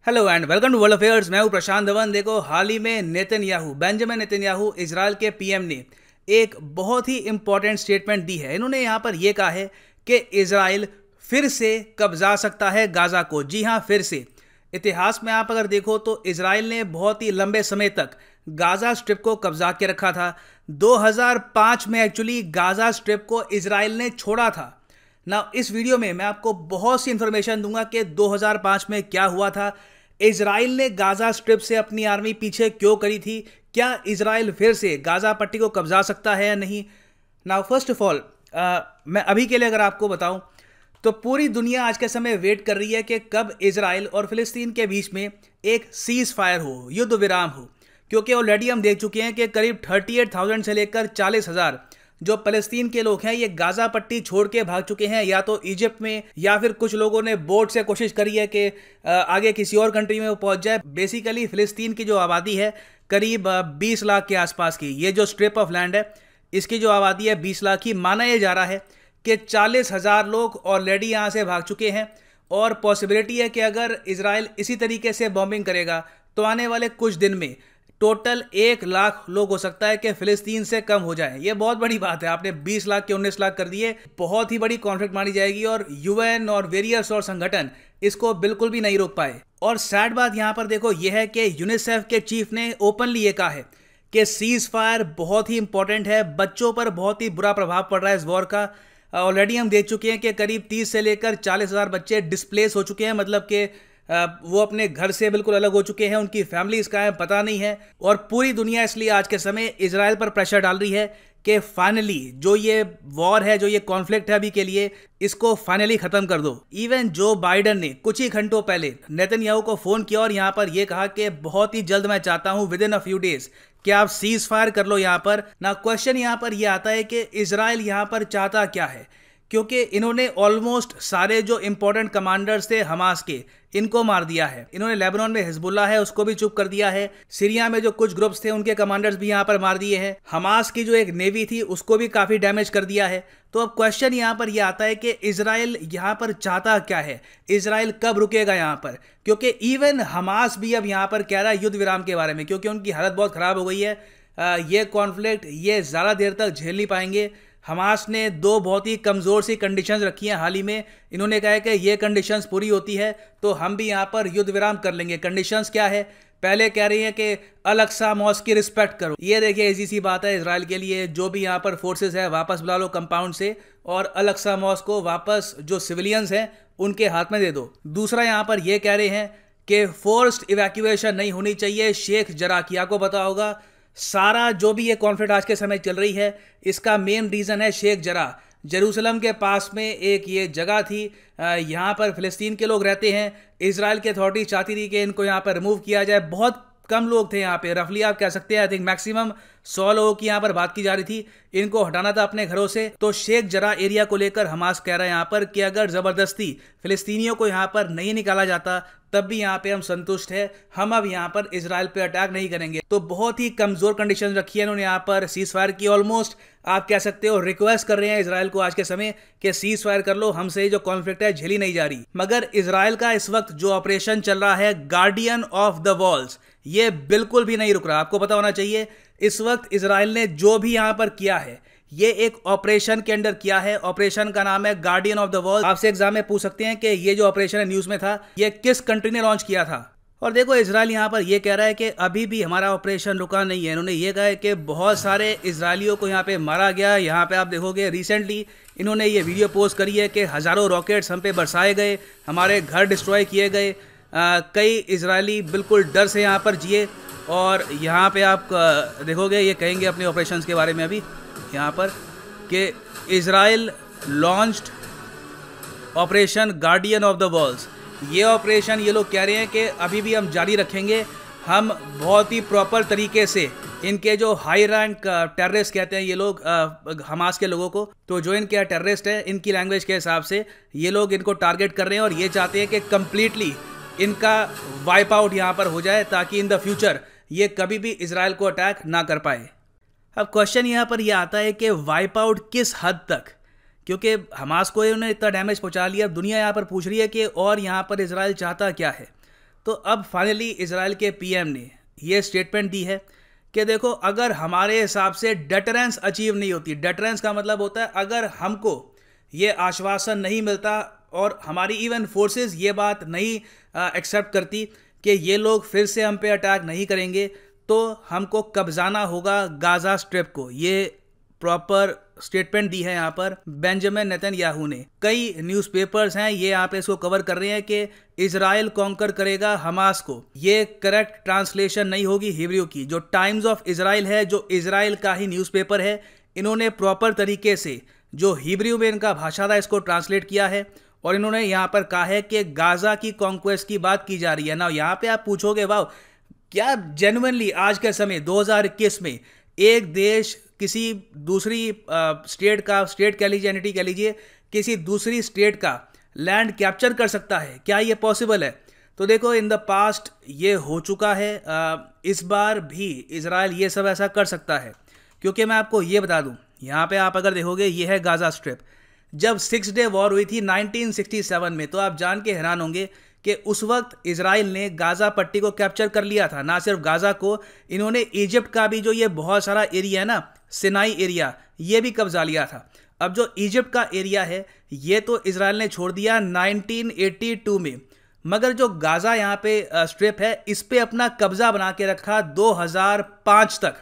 Hello and welcome to world affairs. मैं हूं प्रशांत धवन। देखो, हाल ही में बेंजामिन नेतन्याहू इजराइल के पीएम ने एक बहुत ही इंपॉर्टेंट स्टेटमेंट दी है। इन्होंने यहां पर यह कहा है कि इजराइल फिर से कब्जा सकता है गाजा को। जी हां, फिर से। इतिहास में आप अगर देखो तो इजराइल ने बहुत ही लंबे समय तक गाजा स्ट्रिप को कब्जा के रखा था। 2005 में एक्चुअली गाजा स्ट्रिप को इजराइल ने छोड़ा था ना। इस वीडियो में मैं आपको बहुत सी इंफॉर्मेशन दूंगा कि 2005 में क्या हुआ था, इजराइल ने गाजा स्ट्रिप से अपनी आर्मी पीछे क्यों करी थी, क्या इजराइल फिर से गाजा पट्टी को कब्जा सकता है या नहीं। नाउ फर्स्ट ऑफ ऑल, मैं अभी के लिए अगर आपको बताऊं तो पूरी दुनिया आज के समय वेट कर रही है कि कब इजराइल और फिलिस्तीन के बीच में एक सीज फायर हो, युद्ध विराम हो। क्योंकि ऑलरेडी हम देख चुके हैं कि करीब 38,000 से लेकर 40,000 जो फलस्तीन के लोग हैं ये गाजा पट्टी छोड़ के भाग चुके हैं, या तो इजिप्ट में या फिर कुछ लोगों ने बोट से कोशिश करी है कि आगे किसी और कंट्री में वो पहुंच जाए। बेसिकली फिलिस्तीन की जो आबादी है करीब 20 लाख के आसपास की, ये जो स्ट्रिप ऑफ लैंड है इसकी जो आबादी है 20 लाख की। माना यह जा रहा है कि 40,000 लोग ऑलरेडी यहाँ से भाग चुके हैं और पॉसिबिलिटी है कि अगर इजराइल इसी तरीके से बॉम्बिंग करेगा तो आने वाले कुछ दिन में टोटल 1 लाख लोग हो सकता है कि फिलिस्तीन से कम हो जाए। ये बहुत बड़ी बात है। आपने 20 लाख के 19 लाख कर दिए, बहुत ही बड़ी कॉन्फ्लिक्ट मानी जाएगी और यूएन और वेरियस और संगठन इसको बिल्कुल भी नहीं रोक पाए। और सैड बात यहाँ पर देखो यह है कि यूनिसेफ के चीफ ने ओपनली ये कहा है कि सीज फायर बहुत ही इंपॉर्टेंट है। बच्चों पर बहुत ही बुरा प्रभाव पड़ रहा है इस वॉर का। ऑलरेडी हम देख चुके हैं कि करीब 30 से लेकर 40,000 बच्चे डिस्प्लेस हो चुके हैं, मतलब कि वो अपने घर से बिल्कुल अलग हो चुके हैं, उनकी फैमिलीज का है पता नहीं है। और पूरी दुनिया इसलिए आज के समय इजराइल पर प्रेशर डाल रही है कि फाइनली जो ये वॉर है, जो ये कॉन्फ्लिक्ट है अभी के लिए, इसको फाइनली खत्म कर दो। इवन जो बाइडन ने कुछ ही घंटों पहले नेतन्याहू को फोन किया और यहाँ पर यह कहा कि बहुत ही जल्द मैं चाहता हूं with in a few days कि आप सीज फायर कर लो। यहाँ पर ना क्वेश्चन यहाँ पर यह आता है कि इजराइल यहाँ पर चाहता क्या है, क्योंकि इन्होंने ऑलमोस्ट सारे जो इंपॉर्टेंट कमांडर्स थे हमास के इनको मार दिया है। इन्होंने लेबनान में हिजबुल्लाह है उसको भी चुप कर दिया है। सीरिया में जो कुछ ग्रुप्स थे उनके कमांडर्स भी यहाँ पर मार दिए हैं। हमास की जो एक नेवी थी उसको भी काफी डैमेज कर दिया है। तो अब क्वेश्चन यहाँ पर यह आता है कि इजराइल यहाँ पर चाहता क्या है, इजराइल कब रुकेगा यहाँ पर। क्योंकि इवन हमास भी अब यहाँ पर कह रहा है युद्ध विराम के बारे में, क्योंकि उनकी हालत बहुत खराब हो गई है। ये कॉन्फ्लिक्ट ये ज्यादा देर तक झेल नहीं पाएंगे। हमास ने 2 बहुत ही कमज़ोर सी कंडीशंस रखी हैं हाल ही में। इन्होंने कहा है कि ये कंडीशंस पूरी होती है तो हम भी यहाँ पर युद्ध विराम कर लेंगे। कंडीशंस क्या है? पहले कह रही हैं कि अल-अक्सा मॉस्क की रिस्पेक्ट करो। ये देखिए इजी सी बात है इजराइल के लिए, जो भी यहाँ पर फोर्सेस है वापस बुला लो कंपाउंड से और अल-अक्सा मॉस्क को वापस जो सिविलियंस हैं उनके हाथ में दे दो। दूसरा यहाँ पर ये कह रहे हैं कि फोर्स्ड इवैक्यूएशन नहीं होनी चाहिए शेख जरा की। आपको पता होगा सारा जो भी ये कॉन्फ्लिक्ट आज के समय चल रही है इसका मेन रीज़न है शेख जरा। जेरूसलम के पास में एक ये जगह थी, यहाँ पर फिलिस्तीन के लोग रहते हैं। इजराइल की अथॉरिटी चाहती थी कि इनको यहाँ पर रिमूव किया जाए। बहुत कम लोग थे यहाँ पे, रफली आप कह सकते हैं आई थिंक मैक्सिमम 100 लोगों की यहाँ पर बात की जा रही थी। इनको हटाना था अपने घरों से। तो शेख जरा एरिया को लेकर हमास कह रहा है यहाँ पर कि अगर ज़बरदस्ती फिलिस्तीनियों को यहाँ पर नहीं निकाला जाता तब भी यहाँ पे हम संतुष्ट है, हम अब यहाँ पर इजराइल पे अटैक नहीं करेंगे। तो बहुत ही कमजोर कंडीशन रखी है इन्होंने यहाँ पर सीज फायर की। ऑलमोस्ट आप कह सकते हो रिक्वेस्ट कर रहे हैं इजराइल को आज के समय कि सीज फायर कर लो, हमसे जो कॉन्फ्लिक्ट है झेली नहीं जा रही। मगर इजराइल का इस वक्त जो ऑपरेशन चल रहा है गार्डियन ऑफ द वॉल्स, ये बिल्कुल भी नहीं रुक रहा। आपको पता होना चाहिए इस वक्त इजराइल ने जो भी यहाँ पर किया है ये एक ऑपरेशन के अंडर किया है। ऑपरेशन का नाम है गार्डियन ऑफ द वॉल। आपसे एग्जाम में पूछ सकते हैं कि ये जो ऑपरेशन है न्यूज में था ये किस कंट्री ने लॉन्च किया था। और देखो इजराइल यहाँ पर ये कह रहा है कि अभी भी हमारा ऑपरेशन रुका नहीं है। इन्होंने ये कहा है कि बहुत सारे इजरायलियों को यहाँ पे मारा गया। यहाँ पे आप देखोगे रिसेंटली इन्होंने ये वीडियो पोस्ट करी है कि हज़ारों रॉकेट्स हम पे बरसाए गए, हमारे घर डिस्ट्रॉय किए गए। कई इजरायली बिल्कुल डर से यहाँ पर जिए। और यहाँ पे आप देखोगे ये कहेंगे अपने ऑपरेशंस के बारे में अभी यहाँ पर कि Israel launched operation guardian of the walls. ये ऑपरेशन ये लोग कह रहे हैं कि अभी भी हम जारी रखेंगे। हम बहुत ही प्रॉपर तरीके से इनके जो हाई रैंक टेररिस्ट कहते हैं ये लोग हमास के लोगों को, तो जो इनके टेररिस्ट हैं इनकी लैंग्वेज के हिसाब से ये लोग इनको टारगेट कर रहे हैं और ये चाहते हैं कि कंप्लीटली इनका वाइप आउट यहाँ पर हो जाए ताकि इन द फ्यूचर ये कभी भी इजराइल को अटैक ना कर पाए। अब क्वेश्चन यहाँ पर यह आता है कि वाइप आउट किस हद तक, क्योंकि हमास को उन्होंने इतना डैमेज पहुंचा लिया। अब दुनिया यहाँ पर पूछ रही है कि और यहाँ पर इजराइल चाहता क्या है। तो अब फाइनली इजराइल के पीएम ने ये स्टेटमेंट दी है कि देखो, अगर हमारे हिसाब से डेटरेंस अचीव नहीं होती, डेटरेंस का मतलब होता है अगर हमको ये आश्वासन नहीं मिलता और हमारी इवन फोर्सेस ये बात नहीं एक्सेप्ट करती कि ये लोग फिर से हम पे अटैक नहीं करेंगे, तो हमको कब्जाना होगा गाजा स्ट्रिप को। ये प्रॉपर स्टेटमेंट दी है यहाँ पर बेंजामिन नेतन्याहू ने। कई न्यूज़पेपर्स हैं ये यहाँ पे इसको कवर कर रहे हैं कि इजराइल कॉन्कर करेगा हमास को। ये करेक्ट ट्रांसलेशन नहीं होगी हिब्रू की। जो टाइम्स ऑफ इजराइल है, जो इजराइल का ही न्यूज़पेपर है, इन्होंने प्रॉपर तरीके से जो हिब्रू में इनका भाषा था इसको ट्रांसलेट किया है और इन्होंने यहाँ पर कहा है कि गाजा की कॉन्क्वेस्ट की बात की जा रही है ना। यहाँ पे आप पूछोगे वाह, क्या जेन्युइनली आज के समय 2021 में एक देश किसी दूसरी स्टेट कह लीजिए, एंटिटी कह लीजिए, किसी दूसरी स्टेट का लैंड कैप्चर कर सकता है? क्या ये पॉसिबल है? तो देखो, इन द पास्ट ये हो चुका है, इस बार भी इजराइल ये सब ऐसा कर सकता है। क्योंकि मैं आपको ये बता दूं, यहाँ पे आप अगर देखोगे ये है गाजा स्ट्रिप। जब 6 डे वॉर हुई थी 1967 में, तो आप जान के हैरान होंगे कि उस वक्त इजराइल ने गाजा पट्टी को कैप्चर कर लिया था। ना सिर्फ गाजा को, इन्होंने इजिप्ट का भी जो ये बहुत सारा एरिया है ना, सिनाई एरिया, ये भी कब्जा लिया था। अब जो इजिप्ट का एरिया है ये तो इजराइल ने छोड़ दिया 1982 में, मगर जो गाजा यहाँ पे स्ट्रिप है इस पे अपना कब्जा बना के रखा 2005 तक।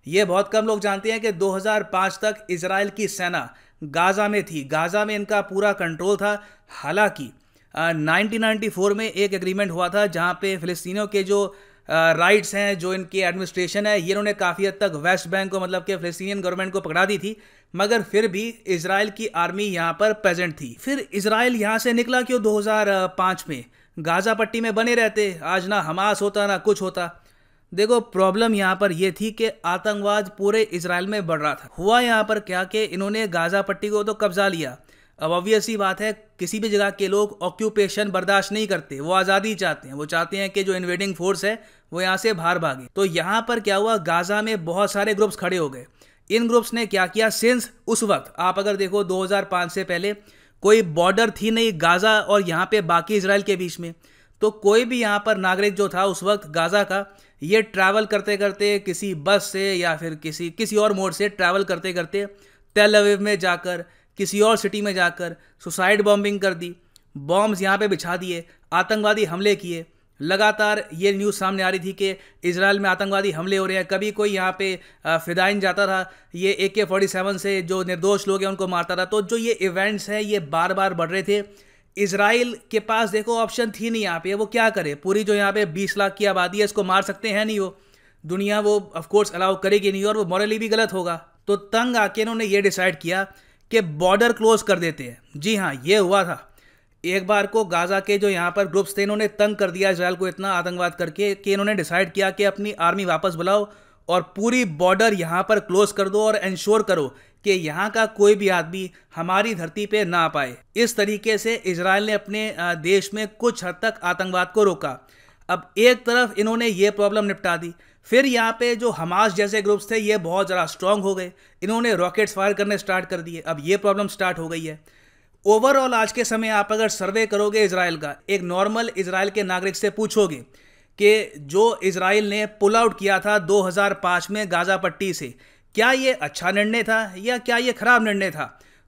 ये बहुत कम लोग जानते हैं कि 2005 तक इजराइल की सेना गाजा में थी, गाजा में इनका पूरा कंट्रोल था। हालांकि 1994 में एक एग्रीमेंट हुआ था जहाँ पे फिलिस्तीनियों के जो राइट्स हैं, जो इनकी एडमिनिस्ट्रेशन है, ये इन्होंने काफ़ी हद तक वेस्ट बैंक को, मतलब कि फिलिस्तीनियन गवर्नमेंट को पकड़ा दी थी, मगर फिर भी इजराइल की आर्मी यहाँ पर प्रेजेंट थी। फिर इजराइल यहाँ से निकला क्यों 2005 में? गाजा पट्टी में बने रहते, आज ना हमास होता ना कुछ होता। देखो, प्रॉब्लम यहाँ पर यह थी कि आतंकवाद पूरे इजराइल में बढ़ रहा था। हुआ यहाँ पर क्या कि इन्होंने गाजा पट्टी को तो कब्जा लिया। अब ऑब्वियस सी बात है, किसी भी जगह के लोग ऑक्यूपेशन बर्दाश्त नहीं करते, वो आज़ादी चाहते हैं। वो चाहते हैं कि जो इन्वेडिंग फोर्स है वो यहाँ से बाहर भागे। तो यहाँ पर क्या हुआ, गाजा में बहुत सारे ग्रुप्स खड़े हो गए। इन ग्रुप्स ने क्या किया, सिंस उस वक्त आप अगर देखो 2005 से पहले कोई बॉर्डर थी नहीं गाजा और यहाँ पे बाकी इजराइल के बीच में, तो कोई भी यहाँ पर नागरिक जो था उस वक्त गाजा का, ये ट्रैवल करते करते किसी बस से या फिर किसी और मोड से ट्रैवल करते करते तेल अवीव में जाकर, किसी और सिटी में जाकर सुसाइड बॉम्बिंग कर दी, बॉम्ब्स यहाँ पे बिछा दिए, आतंकवादी हमले किए। लगातार ये न्यूज़ सामने आ रही थी कि इजराइल में आतंकवादी हमले हो रहे हैं। कभी कोई यहाँ पे फिदाइन जाता था, ये AK-47 से जो निर्दोष लोग हैं उनको मारता था। तो जो ये इवेंट्स हैं ये बार बार बढ़ रहे थे। इजराइल के पास देखो ऑप्शन थी नहीं यहाँ पे, वो क्या करे? पूरी जो यहाँ पे 20 लाख की आबादी है इसको मार सकते हैं नहीं, वो दुनिया वो ऑफकोर्स अलाउ करेगी नहीं और वो मॉरली भी गलत होगा। तो तंग आके इन्होंने ये डिसाइड किया कि बॉर्डर क्लोज कर देते हैं। जी हाँ, ये हुआ था। एक बार को गाजा के जो यहाँ पर ग्रुप्स थे इन्होंने तंग कर दिया इजराइल को इतना आतंकवाद करके कि इन्होंने डिसाइड किया कि अपनी आर्मी वापस बुलाओ और पूरी बॉर्डर यहाँ पर क्लोज कर दो और इंश्योर करो कि यहाँ का कोई भी आदमी हमारी धरती पे ना पाए। इस तरीके से इजराइल ने अपने देश में कुछ हद तक आतंकवाद को रोका। अब एक तरफ इन्होंने ये प्रॉब्लम निपटा दी, फिर यहाँ पे जो हमास जैसे ग्रुप्स थे ये बहुत ज़्यादा स्ट्रांग हो गए, इन्होंने रॉकेट्स फायर करने स्टार्ट कर दिए। अब ये प्रॉब्लम स्टार्ट हो गई है। ओवरऑल आज के समय आप अगर सर्वे करोगे इजराइल का, एक नॉर्मल इजराइल के नागरिक से पूछोगे कि जो इजराइल ने पुल आउट किया था 2005 में गाजा पट्टी से, क्या ये अच्छा निर्णय था या क्या ये खराब निर्णय था,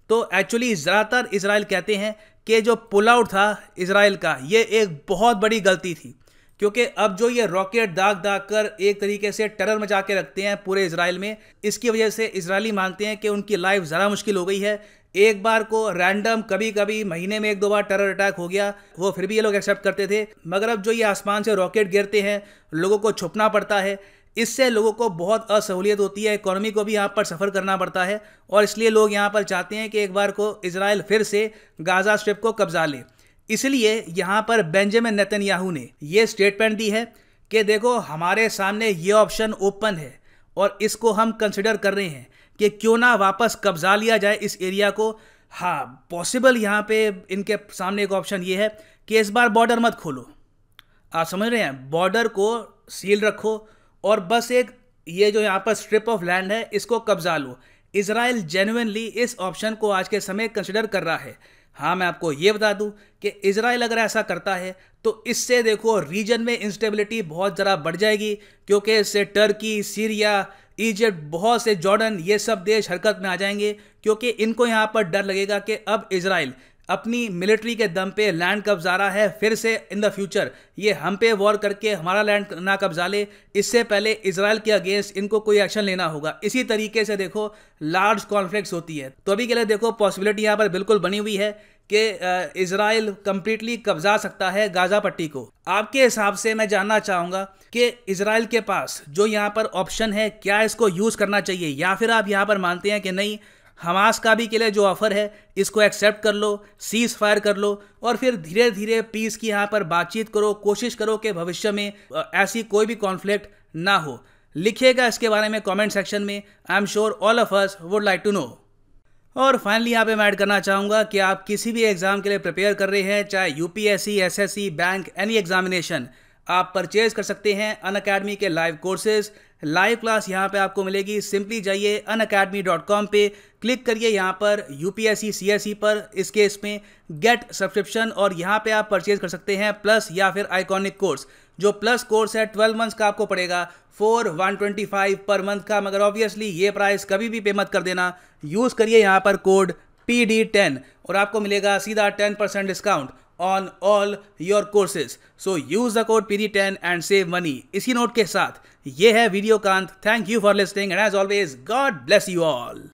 तो एक्चुअली ज़्यादातर इजराइल कहते हैं कि जो पुल आउट था इजराइल का ये एक बहुत बड़ी गलती थी। क्योंकि अब जो ये रॉकेट दाग कर एक तरीके से टेरर मचा के रखते हैं पूरे इजराइल में, इसकी वजह से इजरायली मानते हैं कि उनकी लाइफ ज़रा मुश्किल हो गई है। एक बार को रैंडम कभी कभी महीने में 1-2 बार टेरर अटैक हो गया, वो फिर भी ये लोग एक्सेप्ट करते थे, मगर अब जो ये आसमान से रॉकेट गिरते हैं, लोगों को छुपना पड़ता है, इससे लोगों को बहुत असहूलियत होती है, इकोनॉमी को भी यहाँ पर सफ़र करना पड़ता है, और इसलिए लोग यहाँ पर चाहते हैं कि एक बार को इजराइल फिर से गाजा स्ट्रिप को कब्जा ले। इसलिए यहाँ पर बेंजामिन नेतन्याहू ने ये स्टेटमेंट दी है कि देखो हमारे सामने ये ऑप्शन ओपन है और इसको हम कंसिडर कर रहे हैं कि क्यों ना वापस कब्जा लिया जाए इस एरिया को। हाँ, पॉसिबल यहाँ पे इनके सामने एक ऑप्शन ये है कि इस बार बॉर्डर मत खोलो। आप समझ रहे हैं, बॉर्डर को सील रखो और बस एक ये जो यहाँ पर स्ट्रिप ऑफ लैंड है इसको कब्जा लो। इजराइल जेन्युइनली इस ऑप्शन को आज के समय कंसिडर कर रहा है। हाँ, मैं आपको ये बता दूं कि इजराइल अगर ऐसा करता है तो इससे देखो रीजन में इंस्टेबिलिटी बहुत ज़रा बढ़ जाएगी, क्योंकि इससे टर्की, सीरिया, इजिप्ट, बहुत से जॉर्डन, ये सब देश हरकत में आ जाएंगे, क्योंकि इनको यहाँ पर डर लगेगा कि अब इजराइल अपनी मिलिट्री के दम पे लैंड कब्जा रहा है, फिर से इन द फ्यूचर ये हम पे वॉर करके हमारा लैंड ना कब्जा ले, इससे पहले इजराइल के अगेंस्ट इनको कोई एक्शन लेना होगा। इसी तरीके से देखो लार्ज कॉन्फ्लिक्ट्स होती है। तो अभी के लिए देखो पॉसिबिलिटी यहाँ पर बिल्कुल बनी हुई है कि इजराइल कंप्लीटली कब्जा सकता है गाजा पट्टी को। आपके हिसाब से मैं जानना चाहूँगा कि इजराइल के पास जो यहाँ पर ऑप्शन है, क्या इसको यूज़ करना चाहिए, या फिर आप यहाँ पर मानते हैं कि नहीं, हमास का भी के लिए जो ऑफर है इसको एक्सेप्ट कर लो, सीज फायर कर लो और फिर धीरे धीरे पीस की यहाँ पर बातचीत करो, कोशिश करो कि भविष्य में ऐसी कोई भी कॉन्फ्लिक्ट ना हो। लिखिएगा इसके बारे में कमेंट सेक्शन में। I am sure all of us would like to know. और फाइनली यहाँ पे मैं ऐड करना चाहूँगा कि आप किसी भी एग्जाम के लिए प्रिपेयर कर रहे हैं, चाहे UPSC, SSC, bank, any examination, आप परचेज कर सकते हैं अनअकैडमी के लाइव कोर्सेज। लाइव क्लास यहाँ पे आपको मिलेगी। सिंपली जाइए unacademy.com पे, क्लिक करिए यहाँ पर यूपीएससी सीएसई पर, इस केस में गेट सब्सक्रिप्शन, और यहाँ पे आप परचेज कर सकते हैं प्लस या फिर आइकॉनिक कोर्स। जो प्लस कोर्स है 12 मंथ्स का आपको पड़ेगा 4125 पर मंथ का, मगर ऑब्वियसली ये प्राइस कभी भी पे मत कर देना। यूज़ करिए यहाँ पर कोड PD10 और आपको मिलेगा सीधा 10% discount on all your courses. So use the code PD10 and save money. इसी नोट के साथ ये है वीडियो का अंत। Thank you for listening and as always God bless you all.